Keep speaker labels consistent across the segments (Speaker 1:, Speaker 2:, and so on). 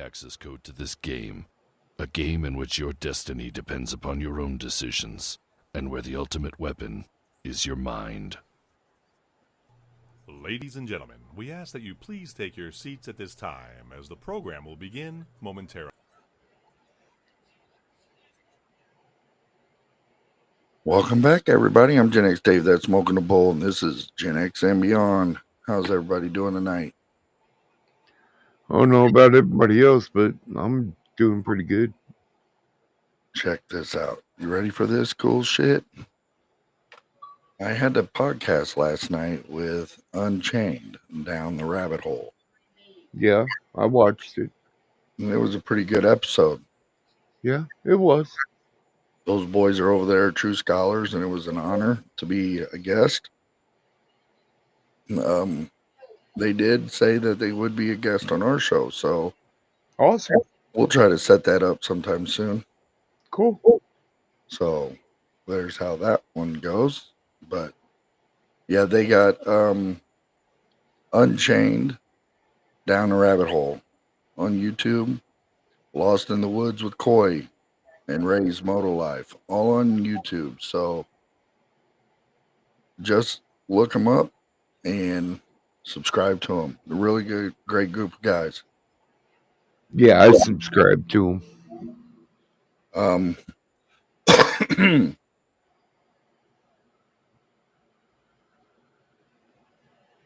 Speaker 1: access code to this game. A game in which your destiny depends upon your own decisions, and where the ultimate weapon is your mind.
Speaker 2: Ladies and gentlemen, we ask that you please take your seats at this time as the program will begin momentarily.
Speaker 3: Welcome back, everybody. I'm Gen X Dave, that's Smoking the Bowl, and this is Gen X and Beyond. How's everybody doing tonight?
Speaker 4: I don't know about everybody else, but I'm doing pretty good.
Speaker 3: Check this out. You ready for this cool shit? I had a podcast last night with Unchained, Down the Rabbit Hole.
Speaker 4: Yeah, I watched it.
Speaker 3: And it was a pretty good episode.
Speaker 4: Yeah, it was.
Speaker 3: Those boys are over there, true scholars, and it was an honor to be a guest. They did say that they would be a guest on our show, so
Speaker 4: Awesome.
Speaker 3: we'll try to set that up sometime soon.
Speaker 4: Cool.
Speaker 3: So there's how that one goes. But yeah, they got Unchained, Down the Rabbit Hole on YouTube, Lost in the Woods with Koi, and Ray's Moto Life, all on YouTube. So just look them up and subscribe to them. They're really good, great group of guys.
Speaker 4: Yeah, I subscribe to
Speaker 3: them.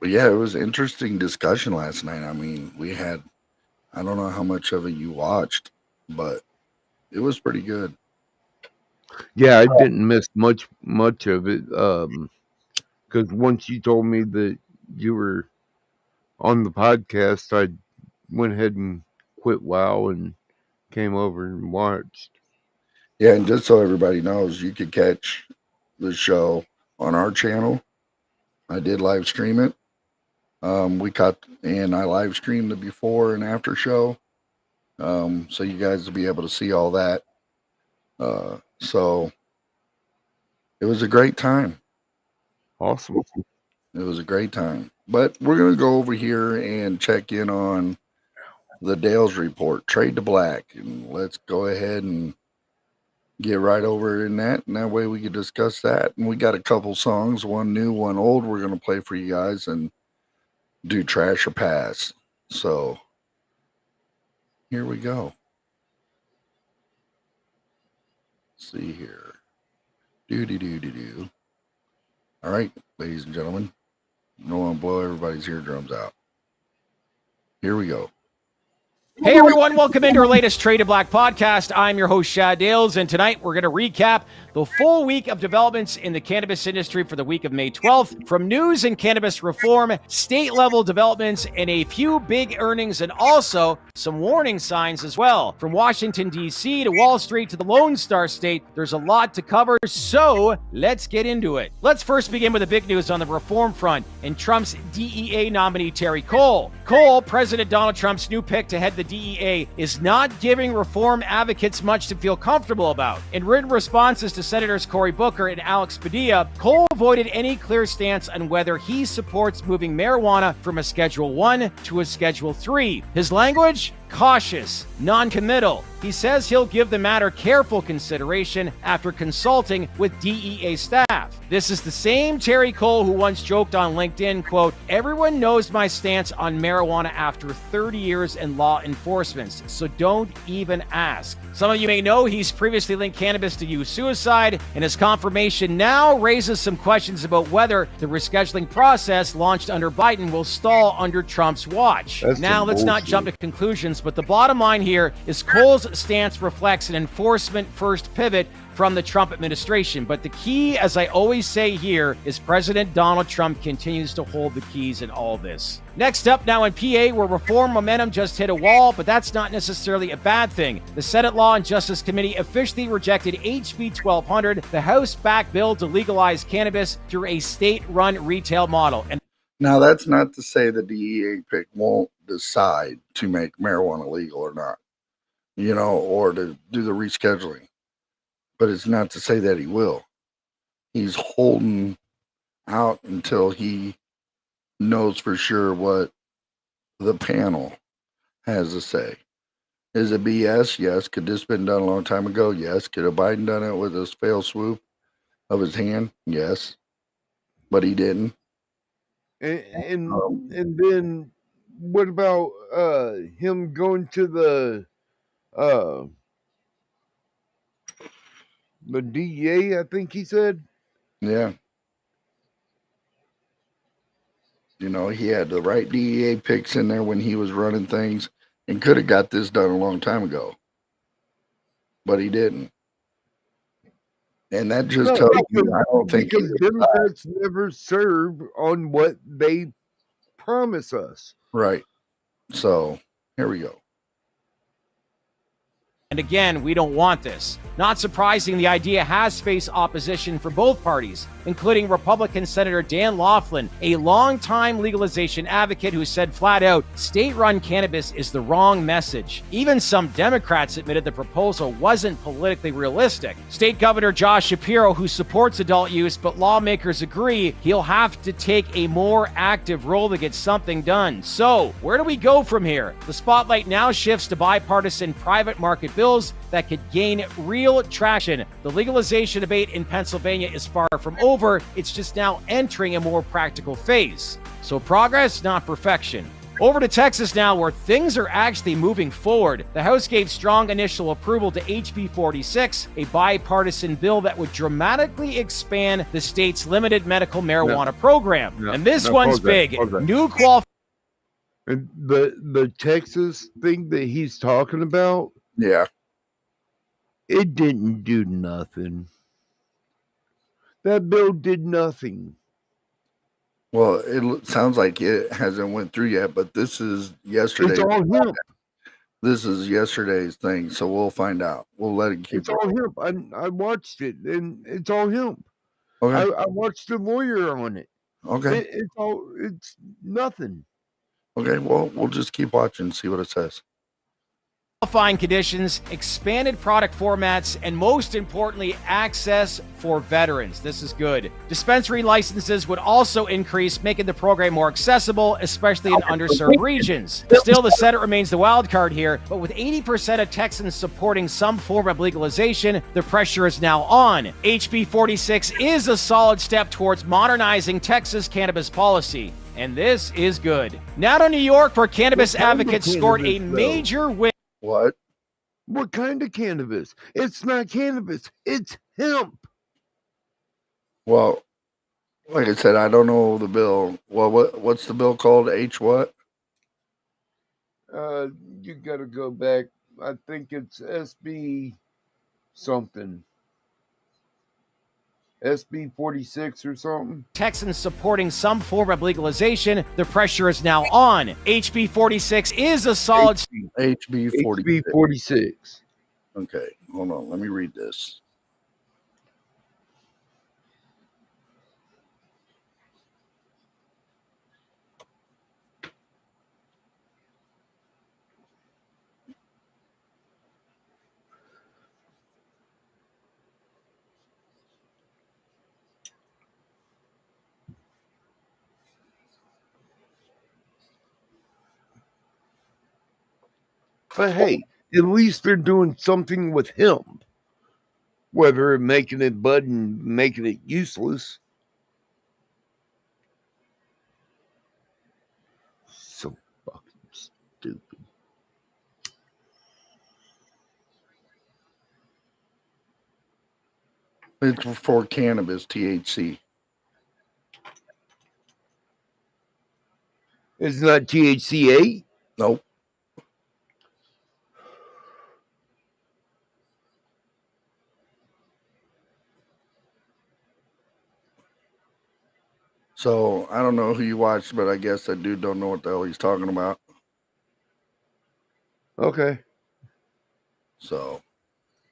Speaker 3: But yeah, it was an interesting discussion last night. I mean, we had, I don't know how much of it you watched, but it was pretty good.
Speaker 4: Yeah, I didn't miss much of it. Because once you told me that you were on the podcast, I went ahead and quit WoW and came over and watched.
Speaker 3: Yeah, and just so everybody knows, you could catch the show on our channel. I did live stream it. I live streamed the before and after show. So you guys will be able to see all that. So it was a great time.
Speaker 4: Awesome.
Speaker 3: It was a great time. But we're going to go over here and check in on the Dales report, Trade to Black. And let's go ahead and get right over in that. And that way we can discuss that. And we got a couple songs, one new, one old, we're going to play for you guys and do Trash or Pass. So here we go. Let's see here. Do. All right, ladies and gentlemen. I don't want to blow everybody's eardrums out. Here we go.
Speaker 5: Hey everyone, welcome into our latest Trade to Black podcast. I'm your host, Shad Dales, and tonight we're going to recap the full week of developments in the cannabis industry for the week of May 12th, from news and cannabis reform, state-level developments, and a few big earnings, and also some warning signs as well. From Washington, D.C. to Wall Street to the Lone Star State, there's a lot to cover, so let's get into it. Let's first begin with the big news on the reform front and Trump's DEA nominee, Terry Cole. Cole, President Donald Trump's new pick to head the DEA, is not giving reform advocates much to feel comfortable about. In written responses to Senators Cory Booker and Alex Padilla, Cole avoided any clear stance on whether he supports moving marijuana from a Schedule 1 to a Schedule 3. His language? Cautious, non-committal. He says he'll give the matter careful consideration after consulting with DEA staff. This is the same Terry Cole who once joked on LinkedIn, quote, "Everyone knows my stance on marijuana after 30 years in law enforcement, so don't even ask." Some of you may know he's previously linked cannabis to youth suicide, and his confirmation now raises some questions about whether the rescheduling process launched under Biden will stall under Trump's watch. Now, let's not jump to conclusions, but the bottom line here is Cole's stance reflects an enforcement-first pivot from the Trump administration. But the key, as I always say here, is President Donald Trump continues to hold the keys in all this. Next up now in PA, where reform momentum just hit a wall, but that's not necessarily a bad thing. The Senate Law and Justice Committee officially rejected HB 1200, the House-backed bill to legalize cannabis through a state-run retail model. And
Speaker 3: now, that's not to say the DEA pick won't decide to make marijuana legal or not, or to do the rescheduling. But it's not to say that he will. He's holding out until he knows for sure what the panel has to say. Is it BS? Yes. Could this have been done a long time ago? Yes. Could have Biden done it with his fail swoop of his hand? Yes. But he didn't.
Speaker 4: And then what about him going to the DEA, I think he said?
Speaker 3: Yeah. You know, he had the right DEA picks in there when he was running things and could have got this done a long time ago. But he didn't. And that just tells you, I don't think
Speaker 4: because Democrats never serve on what they promise us.
Speaker 3: Right. So here we go.
Speaker 5: And again, we don't want this. Not surprising, the idea has faced opposition from both parties, including Republican Senator Dan Laughlin, a longtime legalization advocate who said flat out, state-run cannabis is the wrong message. Even some Democrats admitted the proposal wasn't politically realistic. State Governor Josh Shapiro, who supports adult use, but lawmakers agree he'll have to take a more active role to get something done. So, where do we go from here? The spotlight now shifts to bipartisan private market bills that could gain real traction. The legalization debate in Pennsylvania is far from over. It's just now entering a more practical phase. So progress, not perfection. Over to Texas now, where things are actually moving forward. The House gave strong initial approval to HB 46, a bipartisan bill that would dramatically expand the state's limited medical marijuana program. And this one's big. New qualifications.
Speaker 4: And the Texas thing that he's talking about,
Speaker 3: Yeah.
Speaker 4: it didn't do nothing. That bill did nothing.
Speaker 3: Well, it sounds like it hasn't went through yet, but this is yesterday.
Speaker 4: It's all him.
Speaker 3: This is yesterday's thing, so we'll find out. We'll let it keep.
Speaker 4: It's all him. I watched it, and it's all him.
Speaker 3: Okay.
Speaker 4: I watched the lawyer on it.
Speaker 3: Okay.
Speaker 4: It's nothing.
Speaker 3: Okay. Well, we'll just keep watching and see what it says.
Speaker 5: Qualifying conditions, expanded product formats, and most importantly, access for veterans. This is good. Dispensary licenses would also increase, making the program more accessible, especially in underserved regions. Still, the Senate remains the wild card here, but with 80% of Texans supporting some form of legalization, the pressure is now on. HB 46 is a solid step towards modernizing Texas cannabis policy. And this is good. Now to New York, where cannabis advocates scored a major win.
Speaker 3: What?
Speaker 4: What kind of cannabis? It's not cannabis. It's hemp.
Speaker 3: Well, like I said, I don't know the bill. Well, what's the bill called? H what?
Speaker 4: You gotta go back. I think it's SB something. SB 46 or something.
Speaker 5: Texans supporting some form of legalization, the pressure is now on. HB 46 is a solid
Speaker 3: HB 46.
Speaker 4: HB 46.
Speaker 3: Okay, hold on. Let me read this.
Speaker 4: But hey, at least they're doing something with hemp. Whether making it bud and making it useless. So fucking stupid.
Speaker 3: It's for cannabis, THC.
Speaker 4: It's not THCA?
Speaker 3: Nope. So I don't know who you watched, but I guess that dude don't know what the hell he's talking about.
Speaker 4: Okay.
Speaker 3: So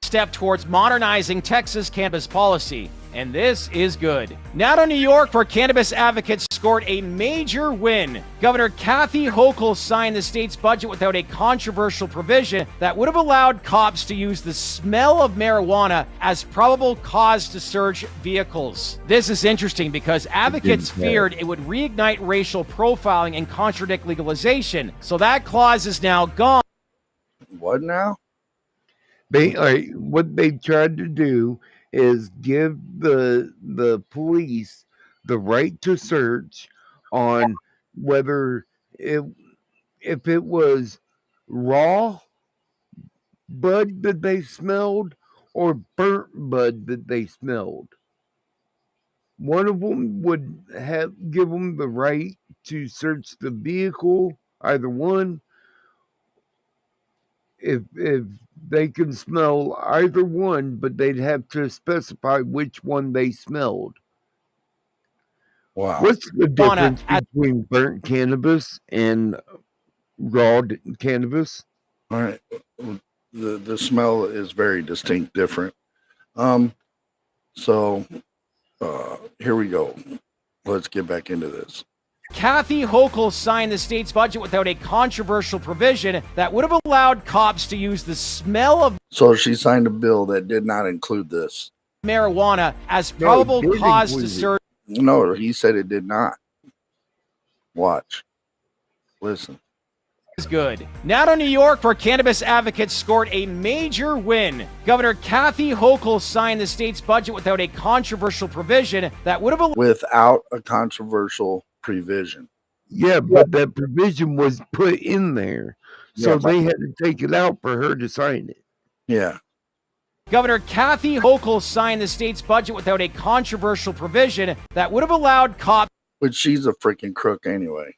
Speaker 5: step towards modernizing Texas cannabis policy. And this is good. Now to New York, where cannabis advocates scored a major win. Governor Kathy Hochul signed the state's budget without a controversial provision that would have allowed cops to use the smell of marijuana as probable cause to search vehicles. This is interesting because advocates feared it would reignite racial profiling and contradict legalization. So that clause is now gone.
Speaker 3: what now?
Speaker 4: What they tried to do is give the police the right to search on whether it if it was raw bud that they smelled or burnt bud that they smelled. One of them would give them the right to search the vehicle, either one. If they can smell either one, but they'd have to specify which one they smelled.
Speaker 3: Wow.
Speaker 4: What's the
Speaker 5: Donna,
Speaker 4: difference between burnt cannabis and raw cannabis?
Speaker 3: All right. The smell is very distinct, different. So here we go. Let's get back into this.
Speaker 5: Kathy Hochul signed the state's budget without a controversial provision that would have allowed cops to use the smell of
Speaker 3: So she signed a bill that did not include this.
Speaker 5: marijuana as
Speaker 4: No, it
Speaker 5: probable
Speaker 4: did
Speaker 5: cause to
Speaker 4: include it.
Speaker 5: search.
Speaker 3: No, he said it did not. Watch. Listen.
Speaker 5: Is good. Now to New York, where cannabis advocates scored a major win. Governor Kathy Hochul signed the state's budget without a controversial provision that would have
Speaker 3: Without a controversial provision.
Speaker 4: Yeah, but that provision was put in there. So
Speaker 3: Yeah, but-
Speaker 4: they had to take it out for her to sign it.
Speaker 3: Yeah.
Speaker 5: Governor Kathy Hochul signed the state's budget without a controversial provision that would have allowed cops
Speaker 3: But she's a freaking crook anyway.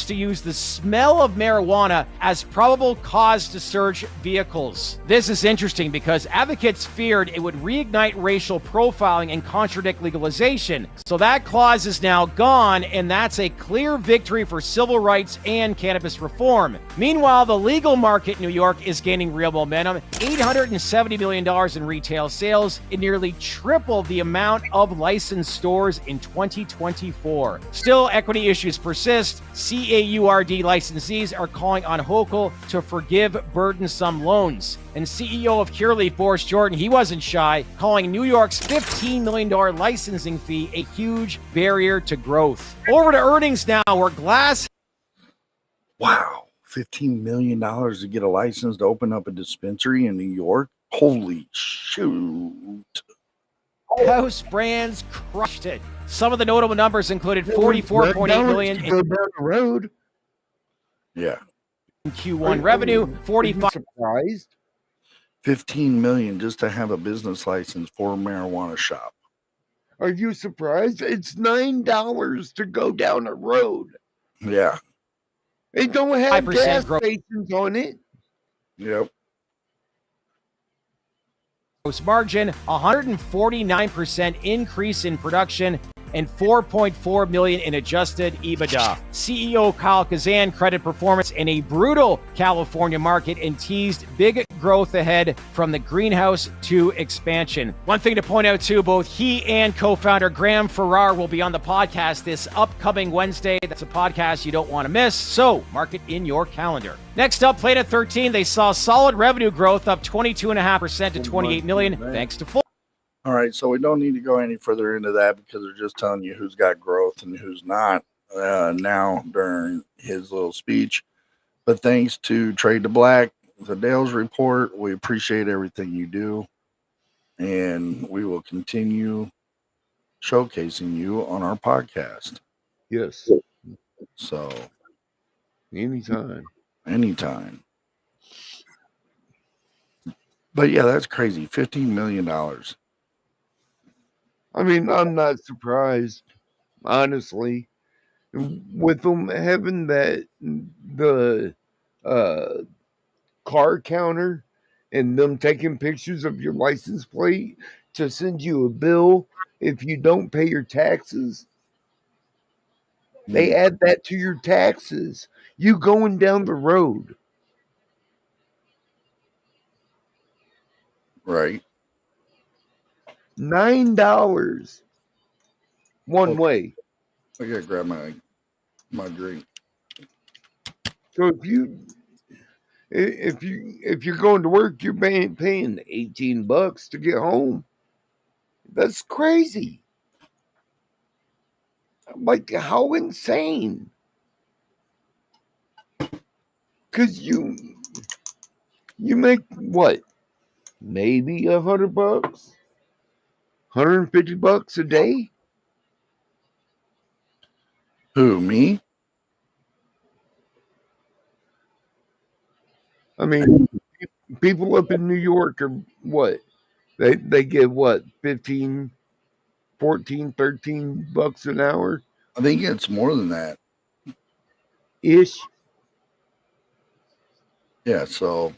Speaker 5: to use the smell of marijuana as probable cause to search vehicles. This is interesting because advocates feared it would reignite racial profiling and contradict legalization. So that clause is now gone, and that's a clear victory for civil rights and cannabis reform. Meanwhile, the legal market in New York is gaining real momentum. $870 million in retail sales, and nearly triple the amount of licensed stores in 2024. Still, equity issues persist. CAURD licensees are calling on Hochul to forgive burdensome loans. And CEO of Cureleaf, Boris Jordan, he wasn't shy, calling New York's $15 million licensing fee a huge barrier to growth. Over to earnings now, where Glass
Speaker 3: Wow. $15 million to get a license to open up a dispensary in New York? Holy shoot.
Speaker 5: House Brands crushed it. Some of the notable numbers included $44.8 million
Speaker 4: to go down the road.
Speaker 3: Yeah.
Speaker 5: in Q1 revenue, 45
Speaker 4: surprised.
Speaker 3: 15 million just to have a business license for a marijuana shop.
Speaker 4: Are you surprised? It's $9 to go down a road.
Speaker 3: Yeah.
Speaker 4: They don't have
Speaker 5: 5%
Speaker 4: gas
Speaker 5: growth.
Speaker 4: stations on it.
Speaker 3: Yep.
Speaker 5: gross margin, 149% increase in production, and $4.4 million in adjusted EBITDA. CEO Kyle Kazan credited performance in a brutal California market and teased big growth ahead from the greenhouse to expansion. One thing to point out too, both he and co-founder Graham Farrar will be on the podcast this upcoming Wednesday. That's a podcast you don't want to miss, so mark it in your calendar. Next up, Planet 13, they saw solid revenue growth up 22.5% to $28 million, thanks to full.
Speaker 3: All right. So we don't need to go any further into that because they're just telling you who's got growth and who's not now during his little speech. But thanks to Trade to Black, the Dales Report, we appreciate everything you do. And we will continue showcasing you on our podcast.
Speaker 4: Yes,
Speaker 3: So
Speaker 4: anytime.
Speaker 3: anytime. But yeah, that's crazy. $15 million.
Speaker 4: I mean, I'm not surprised, honestly, with them having the car counter and them taking pictures of your license plate to send you a bill if you don't pay your taxes. They add that to your taxes. You going down the road.
Speaker 3: Right.
Speaker 4: $9 one
Speaker 3: Okay.
Speaker 4: way.
Speaker 3: I gotta grab my drink.
Speaker 4: So if you're going to work, you're paying $18 to get home. That's crazy. Like, how insane? Because You make what? Maybe $100, $150 a day.
Speaker 3: Who, me?
Speaker 4: I mean, people up in New York are what? They get what? 15, 14, $13 an hour
Speaker 3: I think it's more than that.
Speaker 4: ish.
Speaker 3: Yeah, so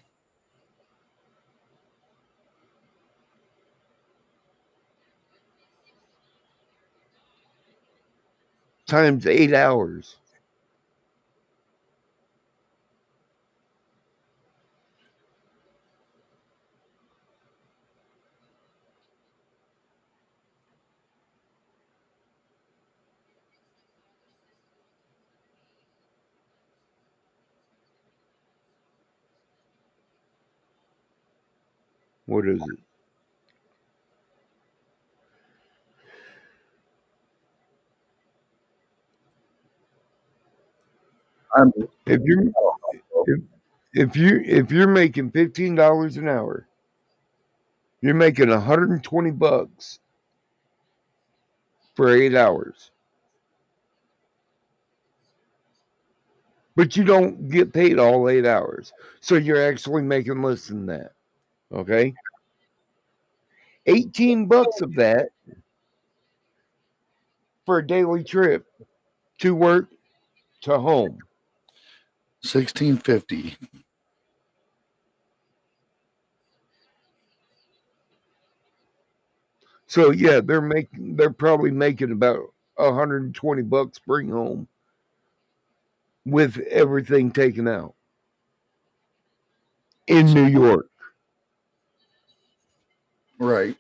Speaker 4: Times 8 hours. What is it?
Speaker 3: I'm
Speaker 4: If you if you're making $15 an hour, you're making $120 for 8 hours. But you don't get paid all 8 hours. So you're actually making less than that. Okay? $18 of that for a daily trip to work to home.
Speaker 3: 1650.
Speaker 4: So yeah, they're probably making about $120 bring home with everything taken out in New York.
Speaker 3: Right.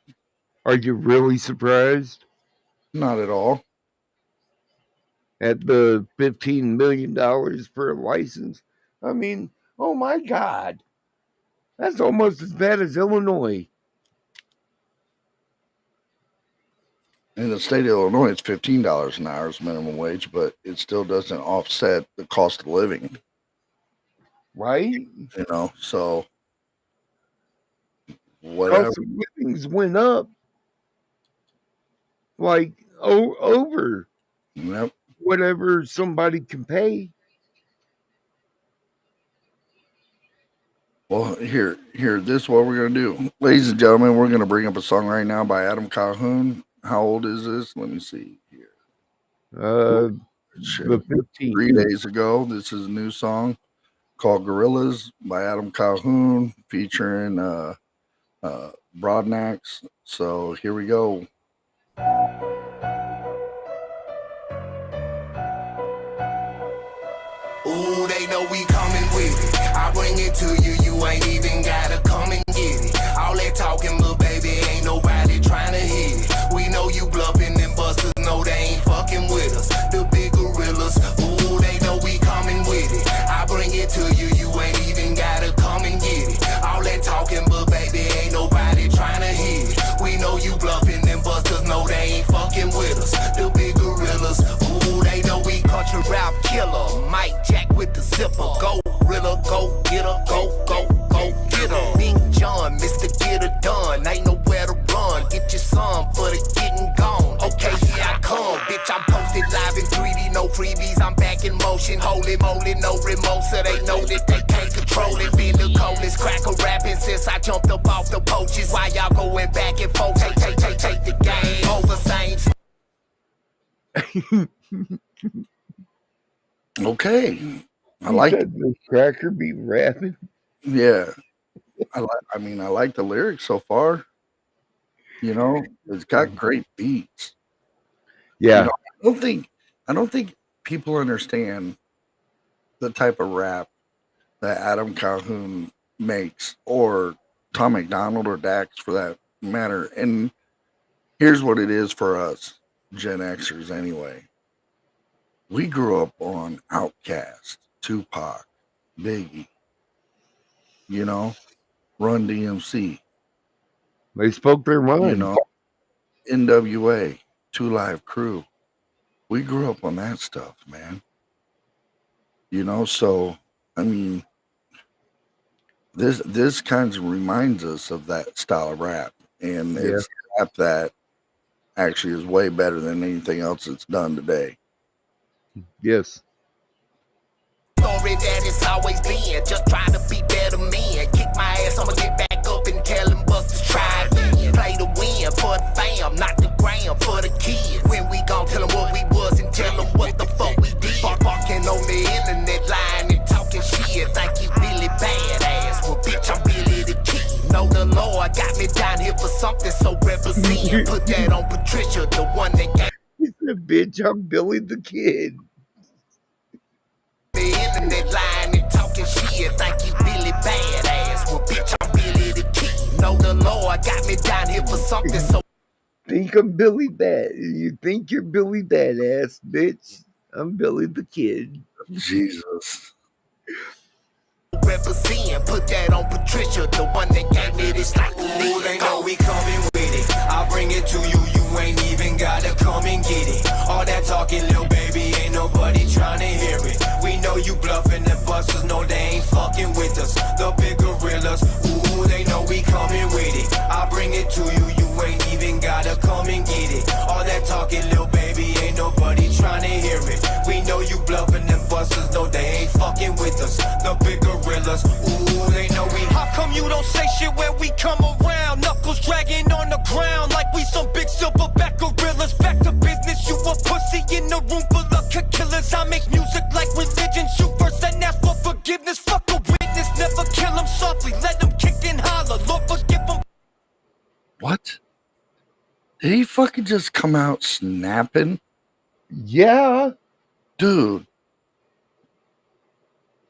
Speaker 4: Are you really surprised
Speaker 3: Not at all.
Speaker 4: at the $15 million for a license? I mean, oh my God. That's almost as bad as Illinois.
Speaker 3: In the state of Illinois, it's $15 an hour is minimum wage, but it still doesn't offset the cost of living,
Speaker 4: Right?
Speaker 3: you know. So whatever.
Speaker 4: Cost of livings went up like over
Speaker 3: Yep.
Speaker 4: whatever somebody can pay.
Speaker 3: Well, here, this is what we're gonna do, ladies and gentlemen. We're gonna bring up a song right now by Adam Calhoun. How old is this? Let me see here. Shit.
Speaker 4: The 15.
Speaker 3: 3 days ago. This is a new song called "Gorillas" by Adam Calhoun, featuring Broadnax. So here we go.
Speaker 6: Ooh, they know we coming with it. I bring it to you, you ain't even gotta come and get it. All that talking, but baby, ain't nobody trying to hit it. We know you bluffing, and busters know they ain't fucking with us. The big gorillas, ooh, they know we coming with it. I bring it to you, you ain't even gotta come and get it. All that talking, but baby, ain't nobody trying to hit it. We know you bluffing, and busters know they ain't fucking with us. The big gorillas, ooh, they know we country rap killer. Mike Jack with the zipper, go Rilla, go get her, go get her. Big John, Mr. Get Her Done, ain't nowhere to run. Get your son for the getting gone. Okay, here I come, bitch. I'm posted live in 3D, no freebies. I'm back in motion, holy moly, no remote, so they know that they can't control it. Been the coldest cracker rapping since I jumped up off the poaches. Why y'all going back and forth? Take the game over same.
Speaker 3: Okay, I like.
Speaker 4: The cracker be rapping.
Speaker 3: Yeah, I like the lyrics so far. You know, it's got great beats.
Speaker 4: Yeah.
Speaker 3: You know, I don't think people understand the type of rap that Adam Calhoun makes, or Tom McDonald, or Dax for that matter. And here's what it is for us Gen Xers anyway. We grew up on Outkast, Tupac, Biggie, you know, Run DMC.
Speaker 4: They spoke their mind.
Speaker 3: You know, NWA, 2 Live Crew. We grew up on that stuff, man. You know, so I mean, This kind of reminds us of that style of rap, and
Speaker 4: Yeah.
Speaker 3: it's rap that actually is way better than anything else that's done today.
Speaker 4: Yes.
Speaker 6: Story that it's always been, just trying to be better men. Kick my ass, I'ma get back up and tell them busters try again. Play to win for the fam, not the gram for the kids. When we gon' tell them what we was and tell them what the fuck we did. Barking on the internet line and talking shit, think you really badass. Well, bitch, I'm really the kid. Know the Lord got me down here for something, so represent. Put that on Patricia, the one that gave
Speaker 4: He said, bitch, I'm Billy the Kid.
Speaker 6: the internet line and talking shit, think you really badass. Well, bitch, I'm really the kid. Know the Lord got me down here for something, so
Speaker 4: Think I'm Billy Bad. You think you're Billy Badass, bitch. I'm Billy the Kid.
Speaker 3: Jesus.
Speaker 6: represent. Put that on Patricia, the one that gave me this like ooh, they know we coming with it. I'll bring it to you, you ain't even gotta come and get it. All that talking, little baby, ain't nobody trying to hear it. We know you bluffing, the busters know they ain't fucking with us. The big gorillas, ooh, they know we coming with it. I'll bring it to you, you ain't even gotta come and get it. All that talking, little baby, ain't nobody trying to hear it. We know you bluffing, them busters know they ain't fucking with us. The big gorillas, ooh, they know we. How come you don't say shit when we come around? Knuckles dragging on the ground like we some big silverback gorillas. Back to business, you a pussy in the room full of killers. I make music like religion, shoot first and ask for forgiveness. Fuck a witness, never kill them softly, let them kick and holler. Lord forgive them.
Speaker 3: What? Did he fucking just come out snapping?
Speaker 4: Yeah.
Speaker 3: Dude.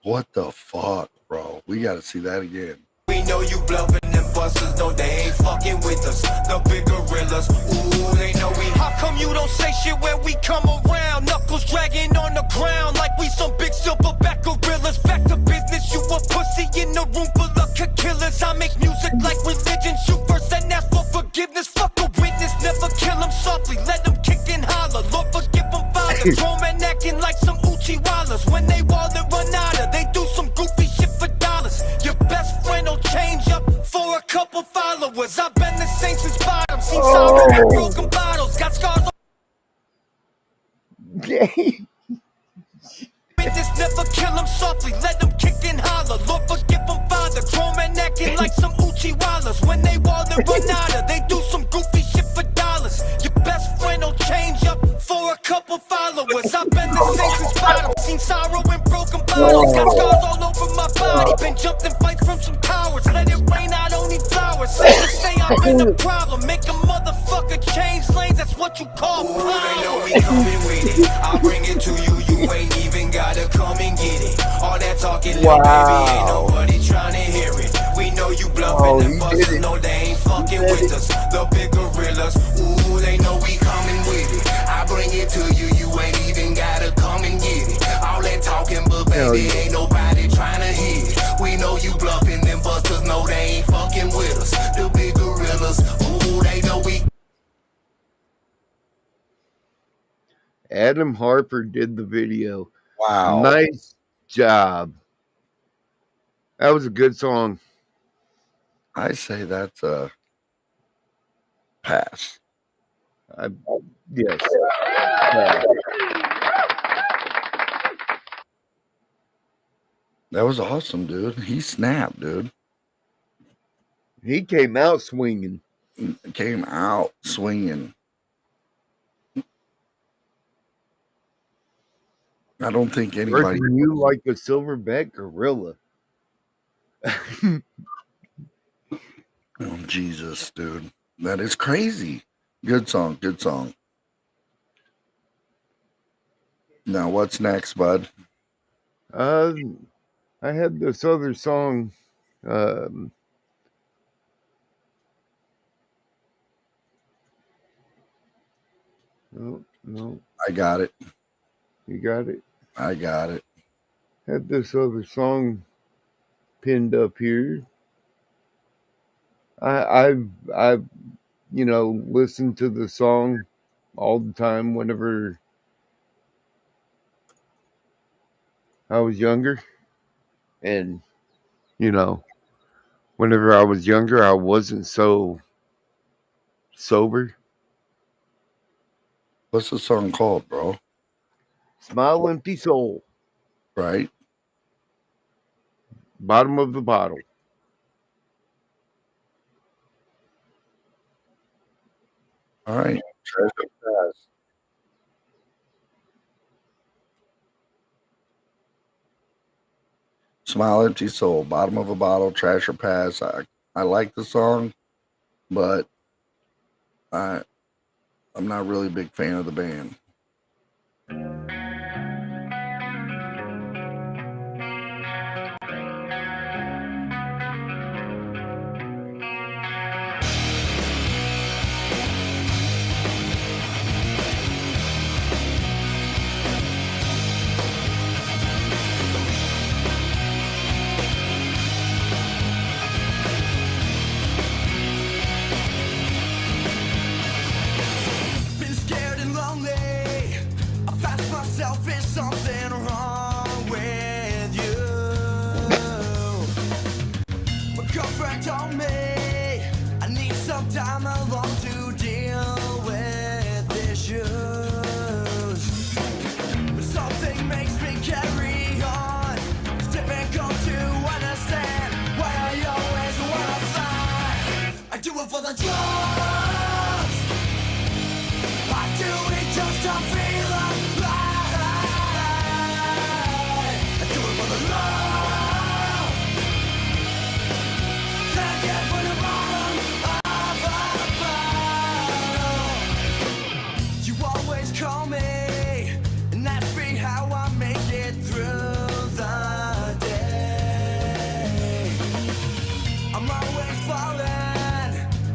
Speaker 3: What the fuck, bro? We gotta see that again.
Speaker 6: We know you bluffing, them busters know they ain't fucking with us. The big gorillas, ooh, they know we. How come you don't say shit when we come around? Knuckles dragging on the ground like we some big silverback gorillas. Back to business, you a pussy in the room full of killers. I make music like religion, shoot first and ask for forgiveness. Fuck a witness, never kill them softly, let them kick and holler. Lord forgive them, Father. Grown men acting like some Uchiwalas. When they wall and run out of, they do some goofy shit for dollars. Your best friend will change up for a couple followers. I've been the same since bottom. Seen sorrow and broken bottles. Got scars on witness, never kill them softly. Let them kick and holler. Lord forgive them, Father. Grown men acting like some Uchiwalas. When they wall and run out of, they do some goofy shit for dollars. Your best friend will change up for a couple followers. I've been the same since bottom. Seen sorrow and broken bottles. Got scars all over my body. Been jumped in fights from some cowards. Let it rain, I don't need flowers. Say I've been a problem. Make a motherfucker change lanes. That's what you call power. They know we coming with it. I'll bring it to you. You ain't even gotta come and get it. All that talking, little baby, ain't nobody trying to hear it. We know you bluffing, them busters know they ain't fucking with us. The big gorillas, ooh, they know we coming with it. I bring it to you, you ain't even gotta come and get it. All that talking, but baby, ain't nobody trying to hear it. We know you bluffing, them busters know they ain't fucking with us. The big gorillas, ooh, they know we.
Speaker 4: Adam Harper did the video.
Speaker 3: Wow.
Speaker 4: Nice job. That was a good song.
Speaker 3: I say that's a pass.
Speaker 4: Yes.
Speaker 3: That was awesome, dude. He snapped, dude.
Speaker 4: He came out swinging.
Speaker 3: Came out swinging. I don't think anybody.
Speaker 4: Working you like a silverback gorilla.
Speaker 3: Oh, Jesus, dude. That is crazy. Good song. Good song. Now, what's next, bud?
Speaker 4: I had this other song. No.
Speaker 3: I got it.
Speaker 4: You got it?
Speaker 3: I got it.
Speaker 4: Had this other song pinned up here. I've listened to the song all the time whenever I was younger, and whenever I was younger, I wasn't so sober.
Speaker 3: What's the song called, bro?
Speaker 4: Smile, empty soul,
Speaker 3: Right?
Speaker 4: bottom of the bottle.
Speaker 3: All right. Treasure Pass. Smile, empty soul, bottom of a bottle, trash or pass. I like the song, but I'm not really a big fan of the band.
Speaker 6: Been scared and lonely. I've asked myself, is something wrong with you? My girlfriend told me I need some time alone to deal with issues. But something makes me carry on. It's difficult to understand why I always wanna fight. I do it for the drugs. I do it just to feel alive. I do it for the love that I get from the bottom of a bottle. You always call me and ask me how I make it through the day. I'm always falling.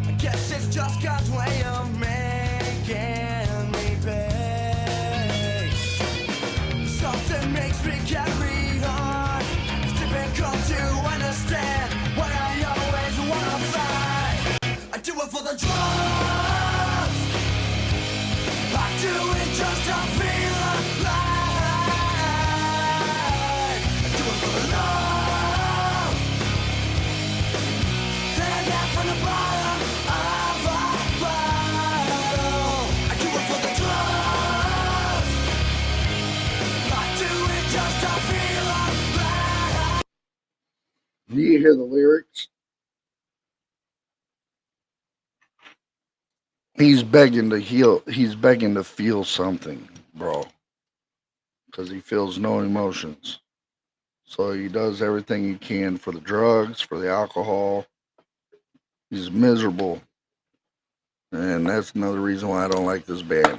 Speaker 6: I guess it's just God's way of making me pay. Something makes me carry on. It's difficult to understand why I always wanna fight. I do it for the drugs. I do it just to feel alive. I do it for the love that I get from the bottom of a bottle. I do it for the drugs. I do it just to feel alive.
Speaker 3: Do you hear the lyrics? He's begging to heal. He's begging to feel something, bro, because he feels no emotions. So he does everything he can for the drugs, for the alcohol. He's miserable. And that's another reason why I don't like this band.
Speaker 6: Do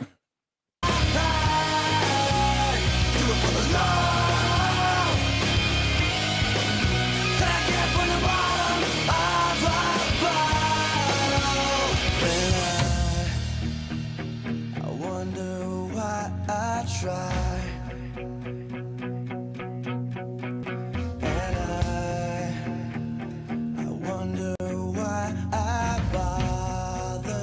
Speaker 6: it for the love that I get from the bottom of a bottle. I wonder why I try. And I wonder why I bother.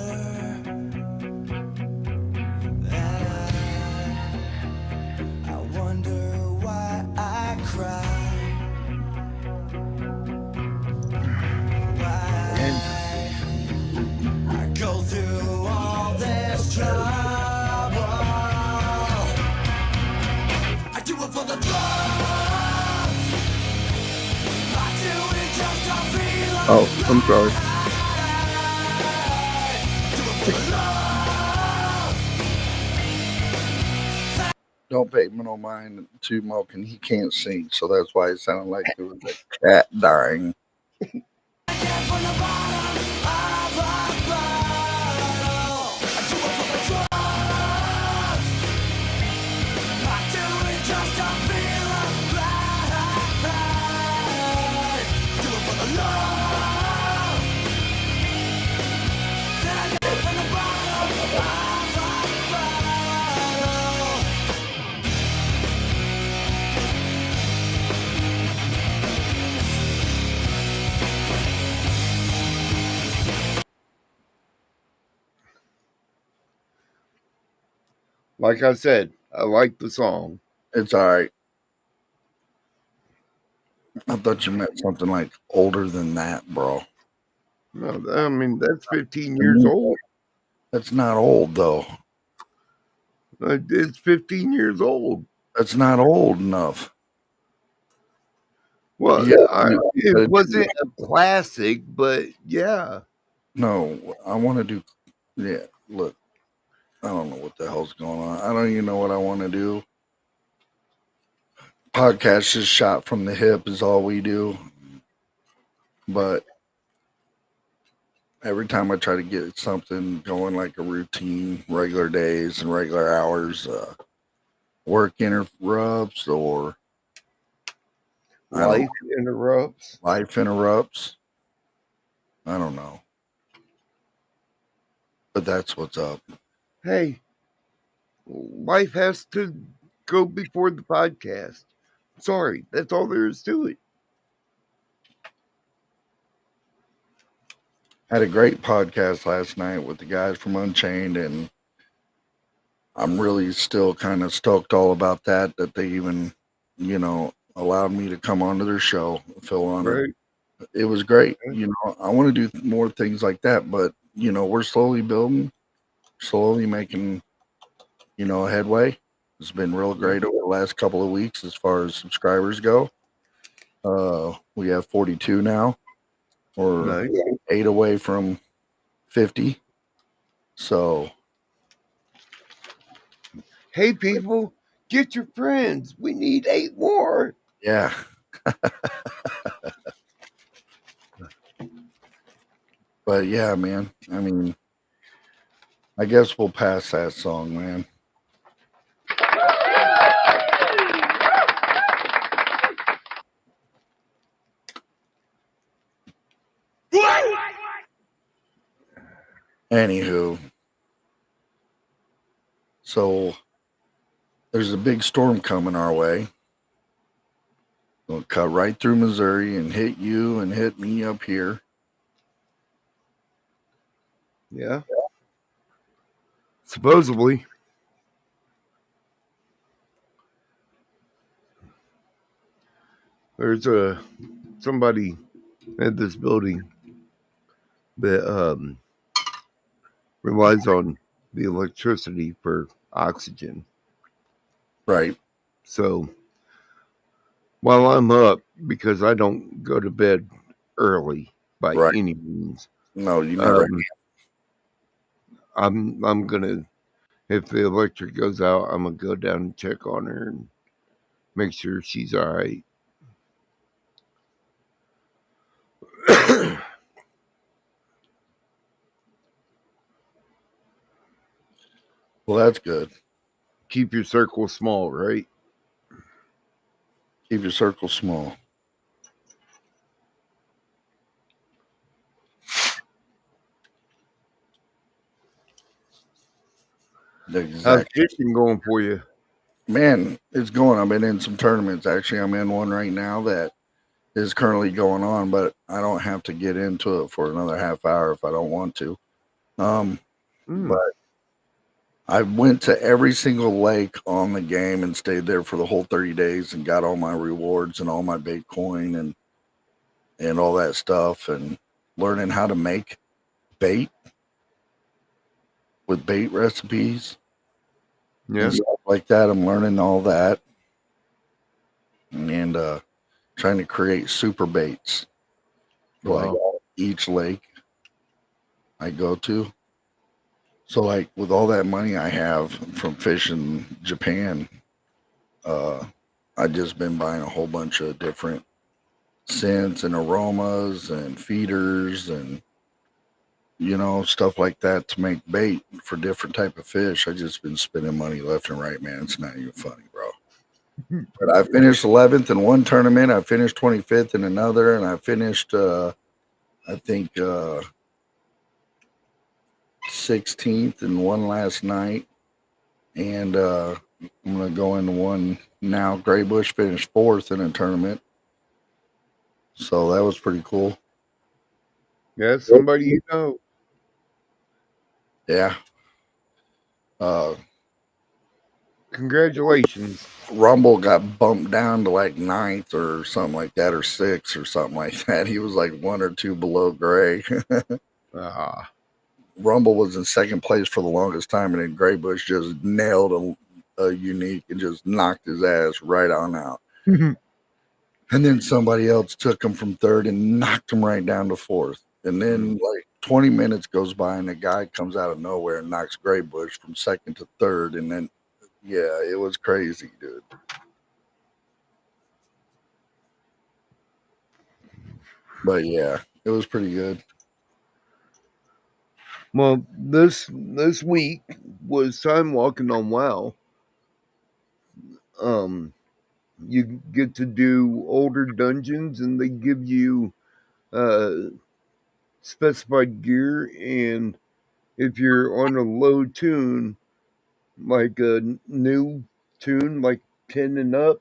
Speaker 6: And I wonder why I cry. Why I go through all this trouble. I do it for the drugs. I do it just to feel
Speaker 3: Oh, I'm sorry.
Speaker 6: do it for the love.
Speaker 3: Don't pay no mind to Malkin. He can't sing, so that's why it sounded like there was a cat dying.
Speaker 6: From the bottom of a bottle. I do it for the drugs. I do it just to feel alive. Do it for the love that I get from the bottom of a bottle.
Speaker 4: Like I said, I like the song.
Speaker 3: It's all right. I thought you meant something like older than that, bro.
Speaker 4: No, I mean, that's 15 years old.
Speaker 3: That's not old, though.
Speaker 4: It's 15 years old.
Speaker 3: That's not old enough.
Speaker 4: Well,
Speaker 3: Yeah,
Speaker 4: it wasn't a classic, but yeah.
Speaker 3: No, I want to do. Yeah, look, I don't know what the hell's going on. I don't even know what I want to do. Podcast is shot from the hip, is all we do. But every time I try to get something going like a routine, regular days and regular hours, work interrupts or
Speaker 4: Life interrupts.
Speaker 3: Life interrupts. I don't know. But that's what's up.
Speaker 4: Hey, life has to go before the podcast. Sorry, that's all there is to it.
Speaker 3: Had a great podcast last night with the guys from Unchained, and I'm really still kind of stoked all about that they even, allowed me to come onto their show. I feel honored.
Speaker 4: Right.
Speaker 3: It was great. I want to do more things like that, but we're slowly building, slowly making, headway. It's been real great over the last couple of weeks as far as subscribers go. We have 42 now, or
Speaker 4: Nice.
Speaker 3: 8 away from 50. So,
Speaker 4: hey, people, get your friends. We need 8 more.
Speaker 3: yeah. But yeah, man. I mean, I guess we'll pass that song, man. Anywho, so there's a big storm coming our way. It'll cut right through Missouri and hit you and hit me up here.
Speaker 4: Yeah. Supposedly. There's somebody at this building that relies on the electricity for oxygen.
Speaker 3: Right.
Speaker 4: So while I'm up, because I don't go to bed early by
Speaker 3: Right.
Speaker 4: any means.
Speaker 3: No, you never.
Speaker 4: I'm gonna, if the electric goes out, I'm gonna go down and check on her and make sure she's all right.
Speaker 3: Well, that's good.
Speaker 4: Keep your circle small, right?
Speaker 3: Keep your circle small.
Speaker 4: How's fishing going for you?
Speaker 3: Man, it's going. I've been in some tournaments. Actually, I'm in one right now that is currently going on, but I don't have to get into it for another half hour if I don't want to. But I went to every single lake on the game and stayed there for the whole 30 days and got all my rewards and all my Bitcoin and all that stuff, and learning how to make bait with bait recipes.
Speaker 4: Yeah.
Speaker 3: And stuff like that. I'm learning all that and trying to create super baits for like each lake I go to. So like with all that money I have from fishing Japan, I've just been buying a whole bunch of different scents and aromas and feeders and stuff like that to make bait for different type of fish. I just been spending money left and right, man. It's not even funny, bro. But I finished 11th in one tournament. I finished 25th in another, and I finished, I think, 16th in one last night. And I'm going to go into one now. Gray Bush finished 4th in a tournament. So that was pretty cool.
Speaker 4: Yeah, somebody you know.
Speaker 3: Yeah.
Speaker 4: Congratulations.
Speaker 3: Rumble got bumped down to like 9th or something like that, or 6th or something like that. He was like 1 or 2 below Gray.
Speaker 4: Ah.
Speaker 3: Rumble was in 2nd place for the longest time, and then Gray Bush just nailed a unique and just knocked his ass right on out. And then somebody else took him from 3rd and knocked him right down to 4th. And then like 20 minutes goes by, and a guy comes out of nowhere and knocks Gray Bush from 2nd to 3rd. And then, yeah, it was crazy, dude. But yeah, it was pretty good.
Speaker 4: Well, this week was time walking on WoW. You get to do older dungeons, and they give you specified gear. And if you're on a low tune, like a new tune, like 10 and up,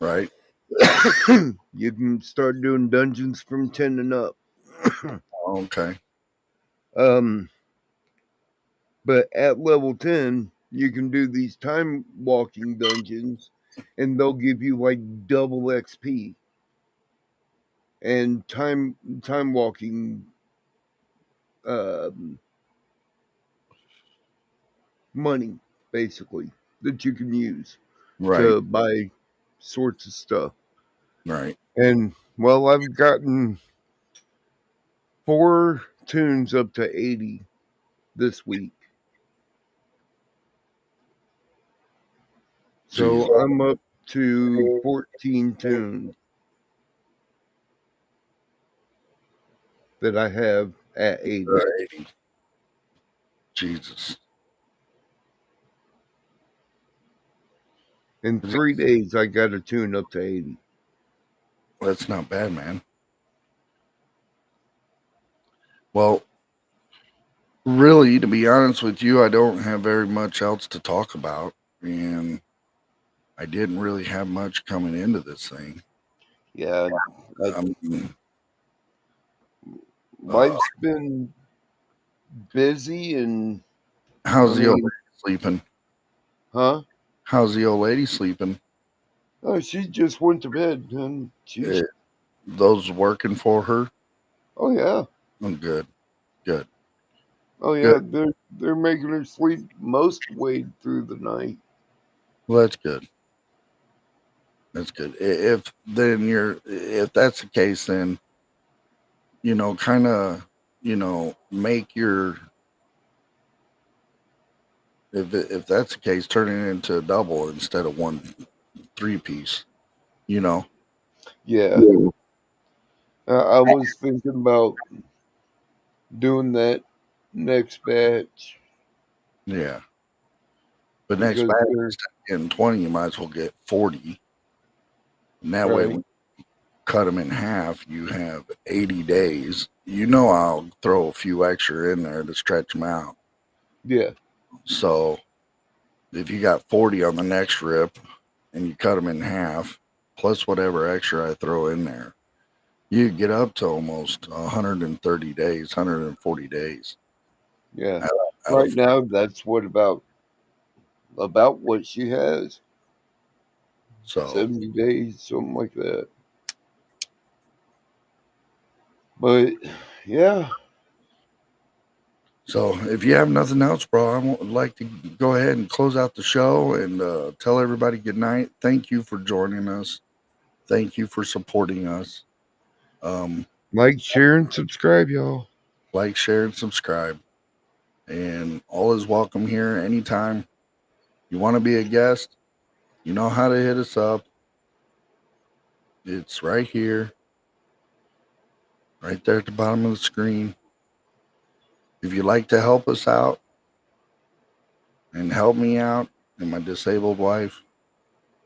Speaker 3: Right?
Speaker 4: you can start doing dungeons from 10 and up.
Speaker 3: Okay.
Speaker 4: But at level 10, you can do these time walking dungeons, and they'll give you like double XP and time walking money, basically, that you can use
Speaker 3: Right.
Speaker 4: to buy sorts of stuff.
Speaker 3: Right.
Speaker 4: And well, I've gotten 4 tunes up to 80 this week. So
Speaker 3: Jeez.
Speaker 4: I'm up to 14 tunes that I have at 80.
Speaker 3: 80. Jesus.
Speaker 4: In 3 days, I got a tune up to 80.
Speaker 3: That's not bad, man. Well, really, to be honest with you, I don't have very much else to talk about. And I didn't really have much coming into this thing.
Speaker 4: Yeah, life's been busy, and
Speaker 3: how's the old
Speaker 4: mean-
Speaker 3: lady sleeping?
Speaker 4: huh?
Speaker 3: How's the old lady sleeping?
Speaker 4: Oh, she just went to bed, and she's
Speaker 3: Those working for her?
Speaker 4: oh yeah,
Speaker 3: Oh, good. Good.
Speaker 4: oh yeah. They're making her sleep most way through the night.
Speaker 3: Well, that's good. That's good. If that's the case, then, kind of, make your, if that's the case, turn it into a double instead of 1 3-piece,
Speaker 4: Yeah, I was thinking about doing that next batch.
Speaker 3: Yeah. But next
Speaker 4: Because
Speaker 3: batch,
Speaker 4: they're
Speaker 3: instead of getting 20, you might as well get 40. And that way,
Speaker 4: right.
Speaker 3: when you cut them in half, you have 80 days. I'll throw a few extra in there to stretch them out.
Speaker 4: Yeah,
Speaker 3: So if you got 40 on the next rip and you cut them in half, plus whatever extra I throw in there, you get up to almost 130 days, 140 days.
Speaker 4: yeah.
Speaker 3: Out
Speaker 4: Right
Speaker 3: of,
Speaker 4: now, that's about what she has.
Speaker 3: so
Speaker 4: 70 days, something like that. But yeah,
Speaker 3: So if you have nothing else, bro, I would like to go ahead and close out the show and tell everybody good night. Thank you for joining us. Thank you for supporting us.
Speaker 4: like, share, and subscribe, y'all.
Speaker 3: Like, share, and subscribe. And all is welcome here anytime. You want to be a guest, you know how to hit us up. It's right here, right there at the bottom of the screen. If you'd like to help us out and help me out and my disabled wife,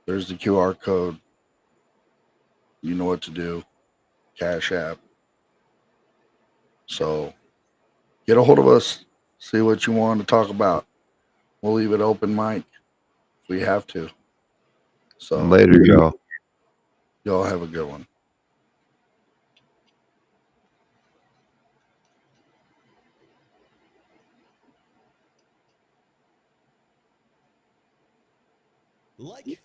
Speaker 3: there's the QR code. You know what to do. Cash App. So get a hold of us. See what you want to talk about. We'll leave it open mic if we have to. So
Speaker 4: Later, y'all.
Speaker 3: y'all have a good one.
Speaker 7: like.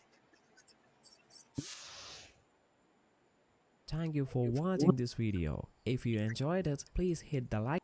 Speaker 8: Thank you for watching this video. If you enjoyed it, please hit the like